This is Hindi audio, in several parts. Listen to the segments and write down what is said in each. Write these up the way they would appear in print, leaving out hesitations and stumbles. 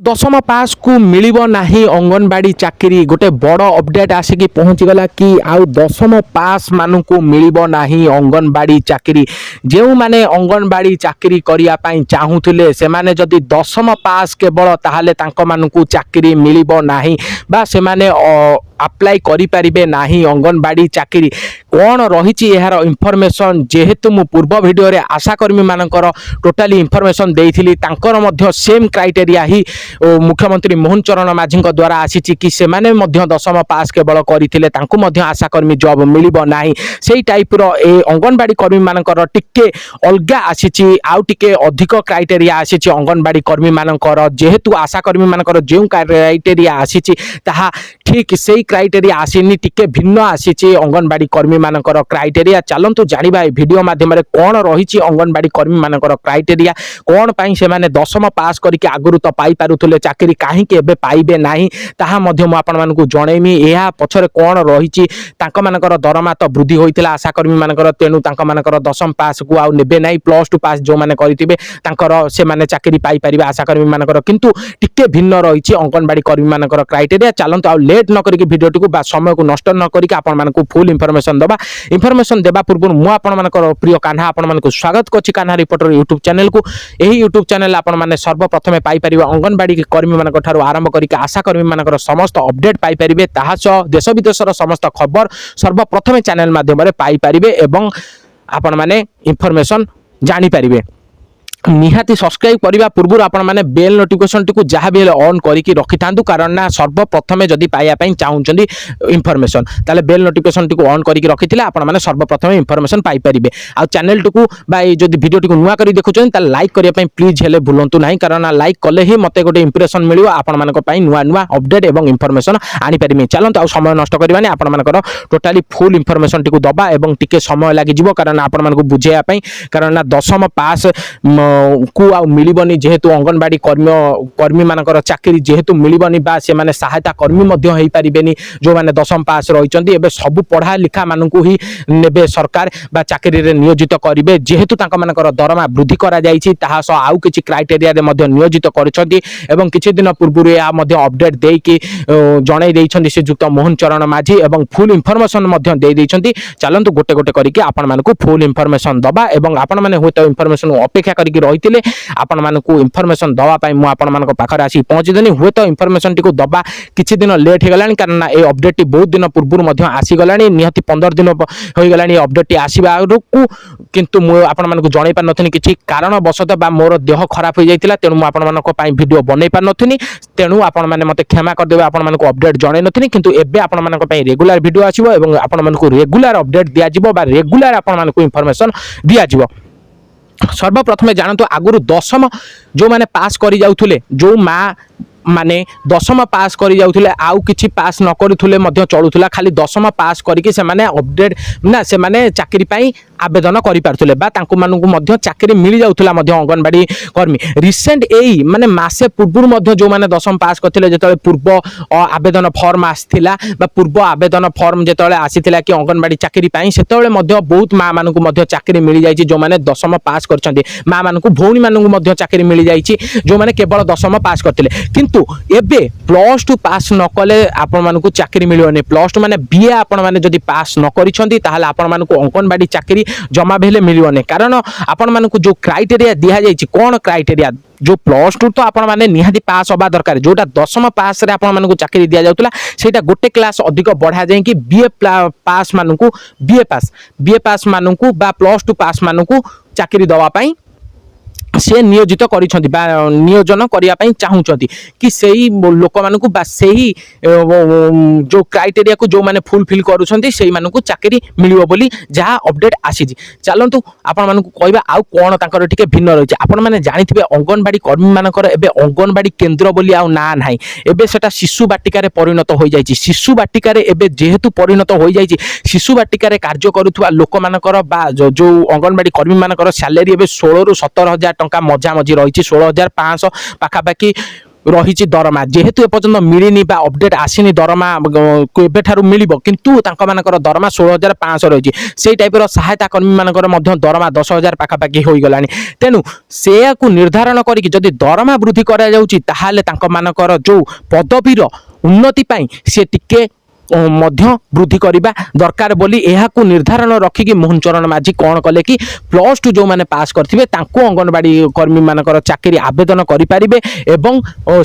दशम पास को मिलिबो नाही अंगनवाड़ी चाकरी गोटे बड़ अपडेट आसिकी पहुँचीगला कि आउ दशम पास मानू मिलिबो नाही अंगनवाड़ी चाकरी जो माने अंगनवाड़ी चाकरी करिया पई चाहूथिले से माने जदि दशम पास केवल ताहाले तांको मानू चाकरी मिलिबो नाही बा से माने अप्लाई करि परिबे नाही अंगनवाड़ी चाकरी कौन रही यार इनफॉरमेशन जेहेतु मु पूर्व वीडियो रे आशाकर्मी मानकर टोटाली इनफॉरमेशन देइथिली तांकर मध्य सेम क्राइटेरिया ही मुख्यमंत्री मोहन चरण माझी द्वारा आसी कि से माने मध्य दशम पास केवल करथिले तांको मध्य आशाकर्मी जॉब मिलिबो नाही सेही टाइप रो ए अंगनवाड़ी कर्मी मानकर टिके अलगा आसी आउ टिके अधिक क्राइटेरिया आसी अंगनवाड़ी कर्मी मानकर जेहेतु आशाकर्मी मानकर जो क्राइटेरिया आसी ताहा ठीक सेही क्राइटेरिया आसीनी टिके भिन्न आसी अंगनवाड़ी कर्मी मानकर क्राइटेरिया चलतु जानिबा भिडियो माध्यम कौन रही अंगनवाड़ी कर्मी मानकर क्राइटेरिया कौन पाई से माने दशम पास करके आगुरु तो पाई पारुथुले चाकरी काहे के एबे पाइबे नाही ताहा मध्य मु आपन मानकु जणैमी एहा पछरे कौन रही तांक मानकर दरमा तो वृद्धि होइतिला आशा कर्मी मानकर तेनु तांक मानकर दशम पास को आउ नेबे नाही +2 पास जो माने करितिबे तांकर से माने चाकरी पाई परिबे आशा कर्मी मानकर किंतु टिके भिन्न रही अंगनवाड़ी कर्मी मानकर क्राइटेरिया चलतु आ लेट न करके वीडियो को बा समय को नष्ट न करके आपण मानकु फुल इनफॉरमेशन दबा इनफॉरमेशन देबा पूर्व मु आपण मानकर प्रिय कान्हा आपण मानकु स्वागत करछि कान्हा रिपोर्टर यूट्यूब चैनल को एही यूट्यूब चैनल आपण माने सर्वप्रथमे पाई परिबे अंगनवाड़ी कर्मी मानक ठारू आरंभ करके आशा कर्मी मानकर समस्त अपडेट पाई परिबे ताहा सह देश विदेशर समस्त खबर सर्वप्रथमे चैनल माध्यम रे पाई परिबे एवं आपण माने इनफॉरमेशन जानि परिबे निहाती सब्सक्राइब करने पूर्व आपण मैंने बेल नोटिफिकेशन टी जहाँ भी ऑन करके रखि था कारण ना सर्वप्रथमे जदि पाइबापी चाहूँगी इनफॉरमेशन ताले बेल नोटिफिकेशन टी ऑन करके रखी आपण मैंने सर्वप्रथमे इनफॉरमेशन पाई परिबे आ चैनल टी जदि वीडियो टी नुआ कर देखुं लाइक करने प्लीज हेले भूलु ना कारण लाइक कले ही मते गोटे इंप्रेशन मिल आपण मानी नुआ नुआ अपडेट और इनफॉरमेशन आनी पारिबे चलते आ समय नष्ट करवानी आपण मानकर टोटाली फुल इनफॉरमेशन टी दबा और टिके समय लगी कारण आपण मानक बुझेयापी कारण ना दशम पास को आ मिलबनी जेहेतु अंगनवाड़ी कर्मी मानकर चाकरी जेहेतु मिलबनी बा से माने सहायता कर्मी मध्य होई परिबेनी जो माने दशम पास रहिचंदी एबे सब पढ़ा लिखा मानकु ही नेबे सरकार बा चाकरी रे नियोजित करिवे जेहेतु तांका मानकर दरमा वृद्धि करा जाईछि ताहा सो आउ किछि क्राइटेरिया रे मध्य नियोजित करछंती एवं किछि दिन पूर्व रे आ मध्य अपडेट देई कि जणाई देइछंती से युक्त मोहन चरण माझी एवं फुल इनफॉरमेशन मध्य देई देइछंती चलंतु गोटे गोटे करिके आपण मानकु फुल इनफॉरमेशन दबा एवं आपण माने होतो इनफॉरमेशन अपेक्षा करिके रहितिले आपण मानकु इनफॉरमेशन दवा पाई मु आपण मानक पाखरे आसी पहुंची देनी हुए तो इनफॉरमेशन टी को दबा किछि दिन लेट हे गलानी कारण ए अपडेट टी बहुत दिन पूर्व मध्य आसी गलानी निहति 15 दिन होई गलानी अपडेट टी आसीबा को किंतु मु आपण मानकु जणाई पार नथनी किछि कारण बसत बा मोर देह खराब हो जाइतिला तेनु मु आपण मानक पाई वीडियो बनै पार नथनी तेनु आपण माने मते क्षमा कर देबे आपण मानकु अपडेट जणाई नथनी किंतु एबे आपण मानक पाई रेगुलर वीडियो आसीबो एवं आपण मानकु रेगुलर अपडेट दिया जिवो बा रेगुलर आपण मानकु इनफॉरमेशन दिया जिवो सर्वप्रथमे जानतु आगुरु दशम जो माने पास करि जाउथुले जो माँ माने दशम पास करि जाउथुले आउ किछि पास न करुथुले मध्य चलुथुला खाली दशम पास करिके से माने अपडेट ना से माने चाकरी पाई आवेदन करि पारथुले बा तांको मानकु मध्य चाकरी मिली जाउथुला मध्य अंगनवाड़ी कर्मी रिसेंट एई माने मासे पूर्व मध्य जो माने दशम पास करथिले जेतले पूर्व आवेदन फॉर्म आसिथिला बा पूर्व आवेदन फॉर्म जेतले आसिथिला कि अंगनवाड़ी चाकरी पाई सेतले मध्य बहुत माँ मानकु मध्य चाकरी मिली जाइछि जो माने दशम पास करछन्ती माँ मानकु भौणी मानकु मध्य चाकरी मिली जाइछि जो माने केवल दशम पास करथिले किंतु एबे +2 पास न कले आपण मानकु चाकरी मिलियोनी +2 माने बीए आपण माने जदि पास न करिसंती ताहाले आपण मानकु अंगनवाड़ी चाकरी जमा भेले मिलियोनी कारण आपण मानकु जो क्राइटेरिया दिया जाइछि कोन क्राइटेरिया जो +2 तो आपण माने निहाती पास होबा दरकार जोटा दशम पास रे आपण मानकु चाकरी दिया जाउतला सेटा गोटे क्लास अधिक बढ़ा जाय कि बीए पास मानकु बीए पास मानकु बा +2 पास मानकु चाकरी दवा पई से नियोजित करिसंती बा नियोजन करिया पई चाहूचंती कि सेही लोक मानकु बा सेही जो क्राइटेरिया को जो माने फुलफिल करूछंती सेही मानकु चाकरी मिलियो बोली जहा अपडेट आसी चलंतु आपण मानकु कहबा आउ कोन तांकर टिके भिन्न रहिছে आपण माने जानिथिबे अंगनवाड़ी कर्मी मानकर एबे अंगनवाड़ी केंद्र बोली आउ ना नाही एबे सेटा शिशु बाटिका रे परिणत होई जाईछि शिशु बाटिका रे एबे जेहेतु परिणत होई जाईछि शिशु बाटिका रे कार्य करूथुवा लोक मानकर बा जो अंगनवाड़ी कर्मी मानकर सैलरी एबे 16 रु 17 हजार टंका मजा मजी रही 16,500 पाखापाखि রহিছি দরমা যেহেতু এপর্যন্ত মিলিনি বা অপডেট আসিনি দরমা এবেঠারু মিলিব কিন্তু তাঙ্ক মানকর দরমা 16,500 রয়েছে সেই টাইপর সহায়তা কর্মী মানকর মধ্য দরমা 10,000 পাখাপাখি হয়ে গলানি তেণু সেয়াকু নির্ধারণ করিকি যদি দরমা বৃদ্ধি করা যাଉଛି তাহলে তাঙ্ক মানকর যে পদবীর উন্নতি পাই সে টিকে ମଧ୍ୟ ବୃଦ୍ଧି କରିବା ଦରକାର ବୋଲି ଏହାକୁ ନିର୍ଦ୍ଧାରଣ ରଖିକି ମୋହନ ଚରଣ ମାଝୀ କ'ଣ କଲେ କି +2 ଯେଉଁମାନେ ପାସ୍ କରିଥିବେ ତାଙ୍କୁ ଅଙ୍ଗନବାଡ଼ି କର୍ମୀମାନଙ୍କର ଚାକିରି ଆବେଦନ କରିପାରିବେ ଏବଂ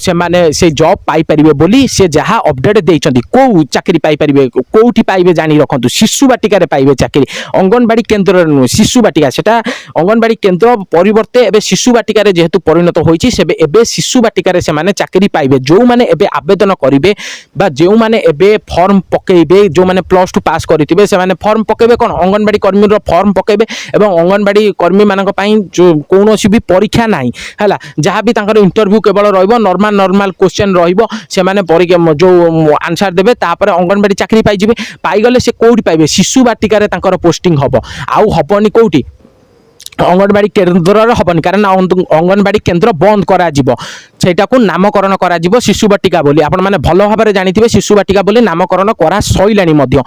ସେମାନେ ସେ ଜବ୍ ପାଇପାରିବେ ବୋଲି ସେ ଯାହା ଅପଡେଟ୍ ଦେଇଛନ୍ତି କେଉଁ ଚାକିରି ପାଇପାରିବେ କେଉଁଠି ପାଇବେ ଜାଣି ରଖନ୍ତୁ ଶିଶୁ ବାଟିକାରେ ପାଇବେ ଚାକିରି ଅଙ୍ଗନବାଡ଼ି କେନ୍ଦ୍ରରେ ନୁହେଁ ଶିଶୁ ବାଟିକା ସେଟା ଅଙ୍ଗନବାଡ଼ି କେନ୍ଦ୍ର ପରିବର୍ତ୍ତେ ଏବେ ଶିଶୁ ବାଟିକାରେ ଯେହେତୁ ପରିଣତ ହୋଇଛି ସେବେ ଏବେ ଶିଶୁ ବାଟିକାରେ ସେମାନେ ଚାକିରି ପାଇବେ ଯେଉଁମାନେ ଏବେ ଆବେଦନ କରିବେ ବା ଯେଉଁମାନେ ଏବେ ଫର୍ମ ପକେଇବେ ଯେଉଁମାନେ +2 ପାସ୍ କରିଥିବେ ସେମାନେ ଫର୍ମ ପକେଇବେ କ'ଣ ଅଙ୍ଗନବାଡ଼ି କର୍ମୀର ଫର୍ମ ପକେଇବେ ଏବଂ ଅଙ୍ଗନବାଡ଼ି କର୍ମୀମାନଙ୍କ ପାଇଁ କୌଣସି ବି ପରୀକ୍ଷା ନାହିଁ ହେଲା ଯାହା ବି ତାଙ୍କର ଇଣ୍ଟରଭ୍ୟୁ କେବଳ ରହିବ ନର୍ମାଲ କ୍ୱେଶ୍ଚନ୍ ରହିବ ସେମାନେ ଯେଉଁ ଆନ୍ସର ଦେବେ ତାପରେ ଅଙ୍ଗନବାଡ଼ି ଚାକିରି ପାଇଯିବେ ପାଇଗଲେ ସେ କେଉଁଠି ପାଇବେ ଶିଶୁ ବାଟିକାରେ ତାଙ୍କର ପୋଷ୍ଟିଂ ହେବ ଆଉ ହେବନି କେଉଁଠି ଅଙ୍ଗନବାଡ଼ି କେନ୍ଦ୍ରରେ ହେବନି କାରଣ ଅଙ୍ଗନବାଡ଼ି କେନ୍ଦ୍ର ବନ୍ଦ କରାଯିବ ସେଇଟାକୁ ନାମକରଣ କରାଯିବ ଶିଶୁ ବାଟିକା ବୋଲି ଆପଣମାନେ ଭଲ ଭାବରେ ଜାଣିଥିବେ ଶିଶୁ ବାଟିକା ବୋଲି ନାମକରଣ କରା ସଇଲାଣି ମଧ୍ୟ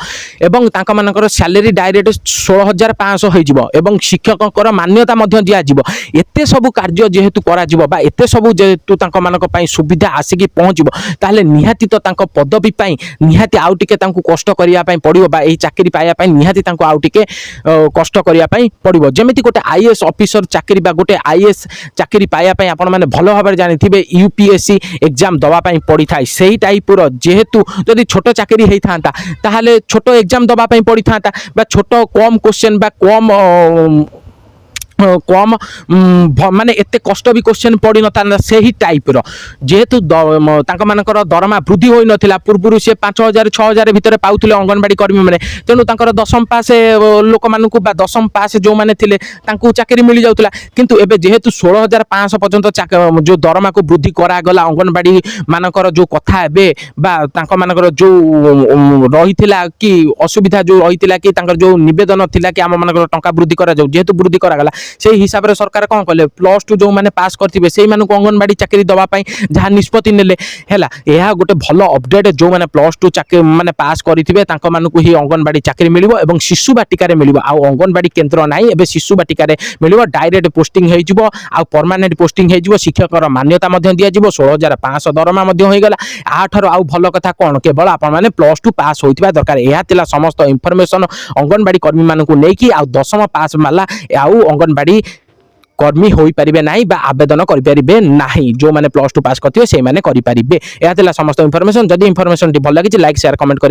ଏବଂ ତାଙ୍କମାନଙ୍କର ସାଲେରୀ ଡାଇରେକ୍ଟ 16,500 ହୋଇଯିବ ଏବଂ ଶିକ୍ଷକଙ୍କର ମାନ୍ୟତା ମଧ୍ୟ ଦିଆଯିବ ଏତେ ସବୁ କାର୍ଯ୍ୟ ଯେହେତୁ କରାଯିବ ବା ଏତେ ସବୁ ଯେହେତୁ ତାଙ୍କମାନଙ୍କ ପାଇଁ ସୁବିଧା ଆସିକି ପହଞ୍ଚିବ ତାହେଲେ ନିହାତି ତ ତାଙ୍କ ପଦବୀ ପାଇଁ ନିହାତି ଆଉ ଟିକେ ତାଙ୍କୁ କଷ୍ଟ କରିବା ପାଇଁ ପଡ଼ିବ ବା ଏହି ଚାକିରି ପାଇବା ପାଇଁ ନିହାତି ତାଙ୍କୁ ଆଉ ଟିକେ କଷ୍ଟ କରିବା ପାଇଁ ପଡ଼ିବ ଯେମିତି ଗୋଟେ आईएएस ऑफिसर चाकरी बा गोटे आईएएस चाकरी पाया पई आपण माने भलो भाबरे जानिथिबे यूपीएससी एग्जाम दवा पई पड़ी थाई सेही टाइप रो जेहेतु जदि छोट चाकरी हेई थांता ताहाले छोट एग्जाम दवा पई पड़ी थांता बा छोट कम क्वेश्चन बा कम माने एते कष्ट भी क्वेश्चन पड़ी नता सही टाइप रो जेहेतु तांका मानकर दरमा वृद्धि होई नथिला पूर्वरु से 5,000 6,000 भितर पाउथिले अंगनबाड़ी कर्मी माने तेनु तांकर दशम पास लोक मानकु बा दशम पास जो माने थिले तांकु चाकरी मिली जाउतला किंतु एबे जेहेतु 16,500 पर्यंत जो दरमा को वृद्धि करा गला अंगनबाड़ी मानकर जो कथा एबे बा तांका मानकर जो रहिथिला कि असुविधा जो रहिथिला कि तांकर जो निवेदन थिला कि आम मानकर टंका वृद्धि करा जाउ जेहेतु वृद्धि करा गला से हिसाब रे सरकार कौन कले +2 जो माने पास करथिबे सेई मानकु अंगनबाड़ी चाकरी दवा पई जहां निष्पत्ति नेले हैला एहा गोटे भलो अपडेट जो माने +2 चाकरी माने पास करथिबे तांको मानकु ही अंगनबाड़ी चाकरी मिलिबो एवं शिशु बाटिका रे मिलिबो आ अंगनबाड़ी केंद्र नाही एबे शिशु बाटिका रे मिलिबो डायरेक्ट पोस्टिंग हेइ जिवो आ परमानेंट पोस्टिंग हेइ जिवो शिक्षकर मान्यता मध्ये दिया जिवो 16,500 दरमा मध्ये होई गला आठर आ भलो कथा कोन केवल आपण माने +2 पास होइतिबा दरकार एहा तिला समस्त इंफॉर्मेशन अंगनबाड़ी कर्मी मानकु नेकी आ 10th पास माला आ अंगनबाड़ी कर्मी होई परिबे नाही बा आवेदन करि परिबे नाही जो माने +2 पास करथिबे से माने करि परिबे एहा तिला समस्त इंफॉर्मेशन जदि इंफॉर्मेशन टी भल लागिछि लाइक शेयर कमेंट करे।